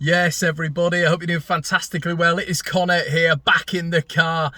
Yes, everybody, I hope you're doing fantastically well. It is Connor here, back in the car.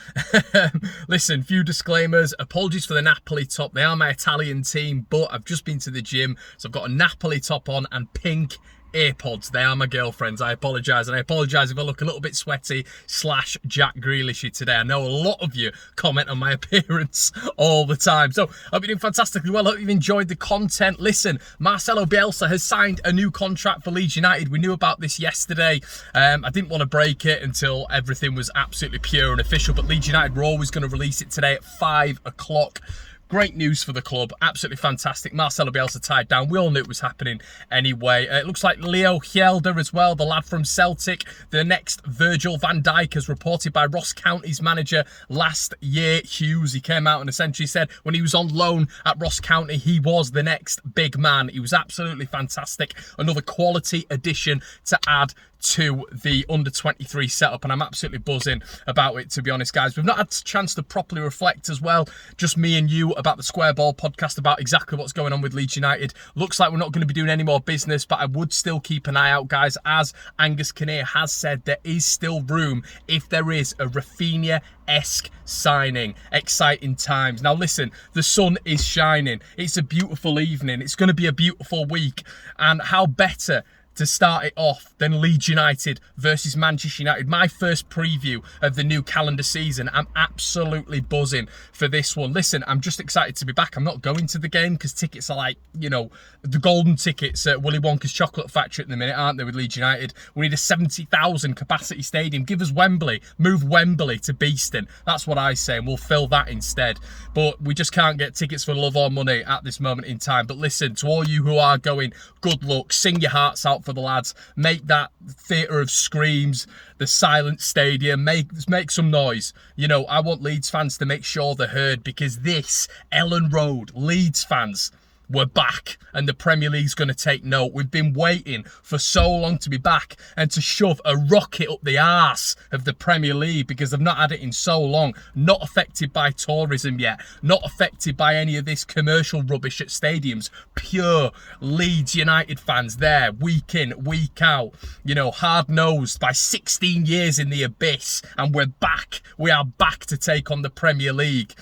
Listen, few disclaimers. Apologies for the Napoli top. They are my Italian team, but I've just been to the gym, so I've got a Napoli top on and pink earpods. They are my girlfriend's. I apologise, and I apologise if I look a little bit sweaty / Jack Grealishy today. I know a lot of you comment on my appearance all the time, so I hope you're doing fantastically well. I hope you've enjoyed the content. Listen, Marcelo Bielsa has signed a new contract for Leeds United. We knew about this yesterday. I didn't want to break it until everything was absolutely pure and official, but Leeds United were always going to release it today at 5 o'clock. Great news for the club, absolutely fantastic. Marcelo Bielsa tied down. We all knew it was happening anyway. It looks like Leo Hjelde as well, the lad from Celtic, the next Virgil van Dijk, as reported by Ross County's manager last year, Hughes. He came out and essentially said when he was on loan at Ross County, he was the next big man. He was absolutely fantastic. Another quality addition to add to the under-23 setup, and I'm absolutely buzzing about it, to be honest, guys. We've not had a chance to properly reflect as well, just me and you, about the Square Ball podcast, about exactly what's going on with Leeds United. Looks like we're not going to be doing any more business, but I would still keep an eye out, guys. As Angus Kinnear has said, there is still room if there is a Rafinha-esque signing. Exciting times. Now listen, the sun is shining. It's a beautiful evening. It's going to be a beautiful week, and how better to start it off than Leeds United versus Manchester United. My first preview of the new calendar season. I'm absolutely buzzing for this one. Listen, I'm just excited to be back. I'm not going to the game because tickets are like, you know, the golden tickets at Willy Wonka's chocolate factory at the minute, aren't they, with Leeds United? We need a 70,000 capacity stadium. Give us Wembley. Move Wembley to Beeston. That's what I say, and we'll fill that instead. But we just can't get tickets for love or money at this moment in time. But listen, to all you who are going, good luck. Sing your hearts out for the lads. Make that theatre of screams, the silent stadium, make some noise. You know, I want Leeds fans to make sure they're heard, because this Ellen Road, Leeds fans, we're back, and the Premier League's going to take note. We've been waiting for so long to be back and to shove a rocket up the arse of the Premier League, because they've not had it in so long. Not affected by tourism yet. Not affected by any of this commercial rubbish at stadiums. Pure Leeds United fans there, week in, week out. You know, hard-nosed by 16 years in the abyss, and we're back. We are back to take on the Premier League.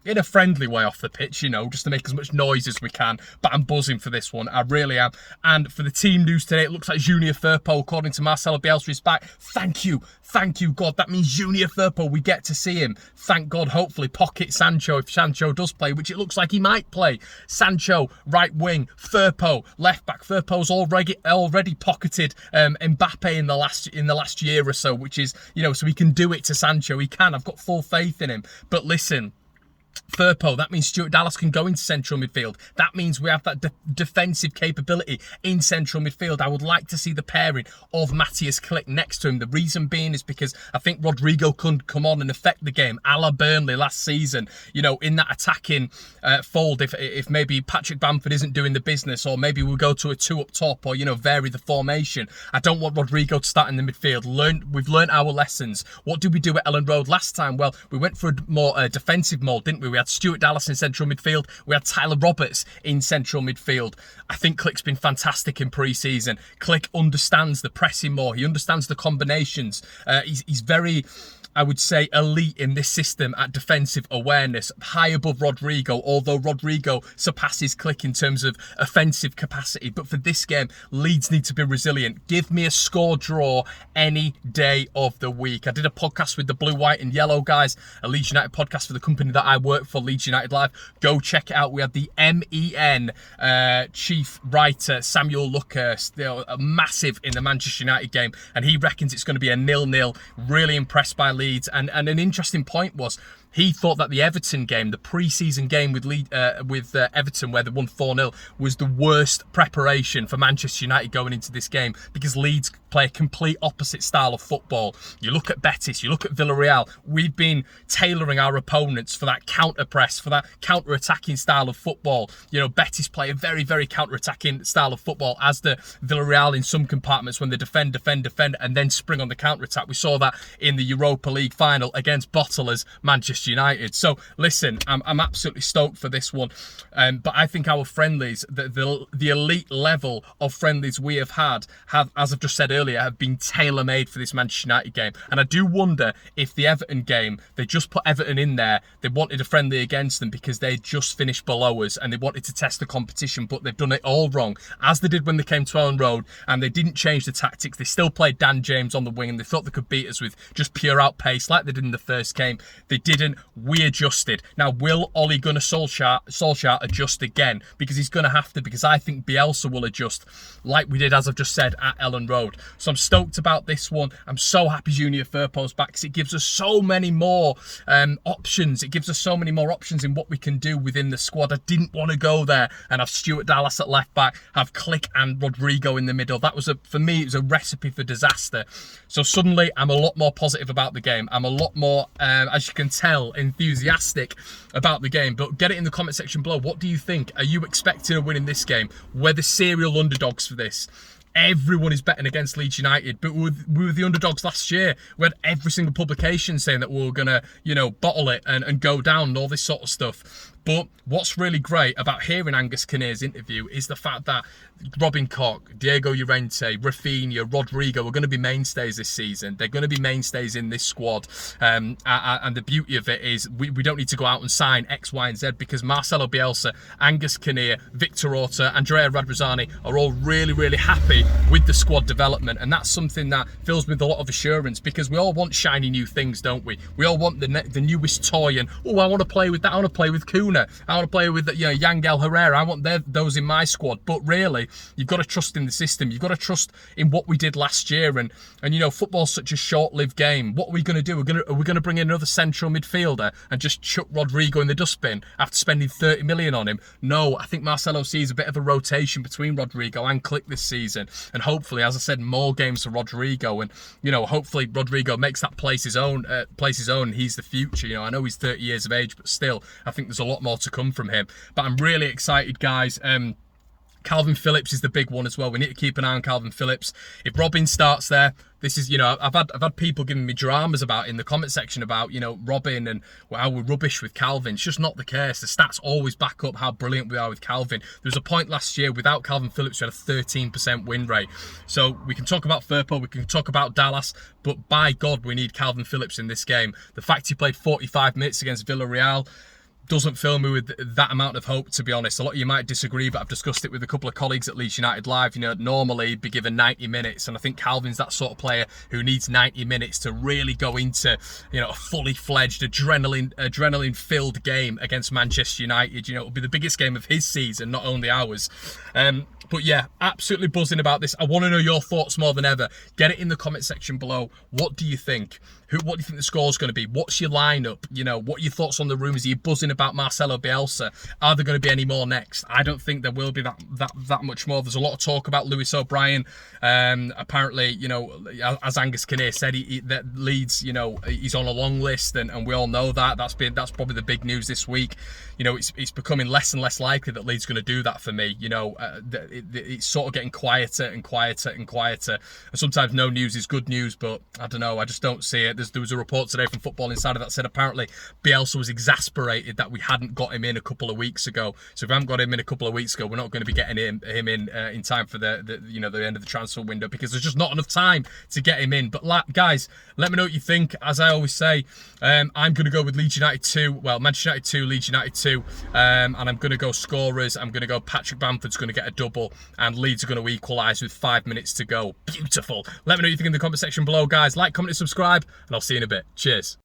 In a friendly way off the pitch, you know, just to make as much noise as we can. But I'm buzzing for this one. I really am. And for the team news today, it looks like Junior Firpo, according to Marcelo Bielsa, is back. Thank you, God. That means Junior Firpo, we get to see him. Thank God, hopefully pocket Sancho, if Sancho does play, which it looks like he might play. Sancho, right wing. Firpo, left back. Firpo's already pocketed Mbappe in the last year or so, which is, you know, so he can do it to Sancho. He can. I've got full faith in him. But listen, Firpo, that means Stuart Dallas can go into central midfield. That means we have that defensive capability in central midfield. I would like to see the pairing of Matthias Klick next to him. The reason being is because I think Rodrigo could come on and affect the game, a la Burnley last season, you know, in that attacking fold. If maybe Patrick Bamford isn't doing the business, or maybe we'll go to a 2 up top, or, you know, vary the formation. I don't want Rodrigo to start in the midfield. We've learned our lessons. What did we do at Ellen Road last time? Well, we went for a more defensive mould, didn't we? We had Stuart Dallas in central midfield. We had Tyler Roberts in central midfield. I think Klick's been fantastic in pre-season. Klick understands the pressing more. He understands the combinations. He's very, I would say, elite in this system at defensive awareness, high above Rodrigo, although Rodrigo surpasses Klick in terms of offensive capacity. But for this game, Leeds need to be resilient. Give me a score draw any day of the week. I did a podcast with the Blue, White and Yellow guys, a Leeds United podcast for the company that I work for, Leeds United Live. Go check it out. We had the MEN chief writer, Samuel Luckhurst, massive in the Manchester United game, and he reckons it's going to be a 0-0. Really impressed by Leeds. And an interesting point was, he thought that the Everton game, the pre-season game with Everton, where they won 4-0, was the worst preparation for Manchester United going into this game, because Leeds play a complete opposite style of football. You look at Betis, you look at Villarreal, we've been tailoring our opponents for that counter-press, for that counter-attacking style of football. You know, Betis play a very, very counter-attacking style of football, as the Villarreal in some compartments, when they defend, and then spring on the counter-attack. We saw that in the Europa League final against bottlers Manchester Manchester United. So listen, I'm absolutely stoked for this one. But I think our friendlies, the elite level of friendlies we have had, as I've just said earlier, have been tailor-made for this Manchester United game. And I do wonder if the Everton game, they just put Everton in there, they wanted a friendly against them because they just finished below us and they wanted to test the competition, but they've done it all wrong, as they did when they came to Ellen Road, and they didn't change the tactics. They still played Dan James on the wing and they thought they could beat us with just pure outpace like they did in the first game. They didn't. We adjusted. Now, will Ole Gunnar Solskjaer adjust again? Because he's going to have to, because I think Bielsa will adjust like we did, as I've just said, at Ellen Road. So I'm stoked about this one. I'm so happy Junior Firpo's back because it gives us so many more options. It gives us so many more options in what we can do within the squad. I didn't want to go there and have Stuart Dallas at left back, have Click and Rodrigo in the middle. That was, for me, it was a recipe for disaster. So suddenly I'm a lot more positive about the game. I'm a lot more, as you can tell, enthusiastic about the game. But get it in the comment section below. What do you think? Are you expecting a win in this game? We're the serial underdogs for this. Everyone is betting against Leeds United, but we were the underdogs last year. We had every single publication saying that we were going to, bottle it and go down and all this sort of stuff. But what's really great about hearing Angus Kinnear's interview is the fact that Robin Koch, Diego Llorente, Rafinha, Rodrigo are going to be mainstays this season. They're going to be mainstays in this squad. And the beauty of it is we don't need to go out and sign X, Y, and Z because Marcelo Bielsa, Angus Kinnear, Victor Orta, Andrea Radrizzani are all really, really happy with the squad development. And that's something that fills me with a lot of assurance because we all want shiny new things, don't we? We all want the newest toy and, oh, I want to play with that. I want to play with Kuna. I want to play with Yangel Herrera. I want those in my squad. But really, you've got to trust in the system. You've got to trust in what we did last year. And football's such a short-lived game. What are we going to do? Are we going to bring in another central midfielder and just chuck Rodrigo in the dustbin after spending 30 million on him? No, I think Marcelo sees a bit of a rotation between Rodrigo and Click this season. And hopefully, as I said, more games for Rodrigo. And, hopefully Rodrigo makes that place his own. He's the future. I know he's 30 years of age, but still, I think there's a lot more to come from him. But I'm really excited, guys. Calvin Phillips is the big one as well. We need to keep an eye on Calvin Phillips. If Robin starts there, this is, I've had people giving me dramas about in the comment section about, Robin and how we're rubbish with Calvin. It's just not the case. The stats always back up how brilliant we are with Calvin. There was a point last year without Calvin Phillips, we had a 13% win rate. So we can talk about Firpo, we can talk about Dallas, but by God, we need Calvin Phillips in this game. The fact he played 45 minutes against Villarreal doesn't fill me with that amount of hope, to be honest. A lot of you might disagree, but I've discussed it with a couple of colleagues at Leeds United Live. Normally be given 90 minutes, and I think Calvin's that sort of player who needs 90 minutes to really go into, a fully fledged, adrenaline-filled game against Manchester United. It'll be the biggest game of his season, not only ours. But yeah, absolutely buzzing about this. I want to know your thoughts more than ever. Get it in the comment section below. What do you think? What do you think the score's going to be? What's your lineup? What are your thoughts on the rumours? Are you buzzing about Marcelo Bielsa? Are there going to be any more next? I don't think there will be that much more. There's a lot of talk about Lewis O'Brien. Apparently, as Angus Kinnear said, that Leeds, he's on a long list, and we all know that. That's probably the big news this week. It's becoming less and less likely that Leeds going to do that for me. It's sort of getting quieter and quieter and quieter. And sometimes no news is good news, but I don't know. I just don't see it. There was a report today from Football Insider that said apparently Bielsa was exasperated that we hadn't got him in a couple of weeks ago. So if we haven't got him in a couple of weeks ago, we're not going to be getting him in time for the end of the transfer window because there's just not enough time to get him in. But guys, let me know what you think. As I always say, I'm going to go with Leeds United 2. Well, Manchester United 2, Leeds United 2. And I'm going to go scorers. I'm going to go Patrick Bamford's going to get a double and Leeds are going to equalise with 5 minutes to go. Beautiful. Let me know what you think in the comment section below, guys. Like, comment and subscribe, and I'll see you in a bit. Cheers.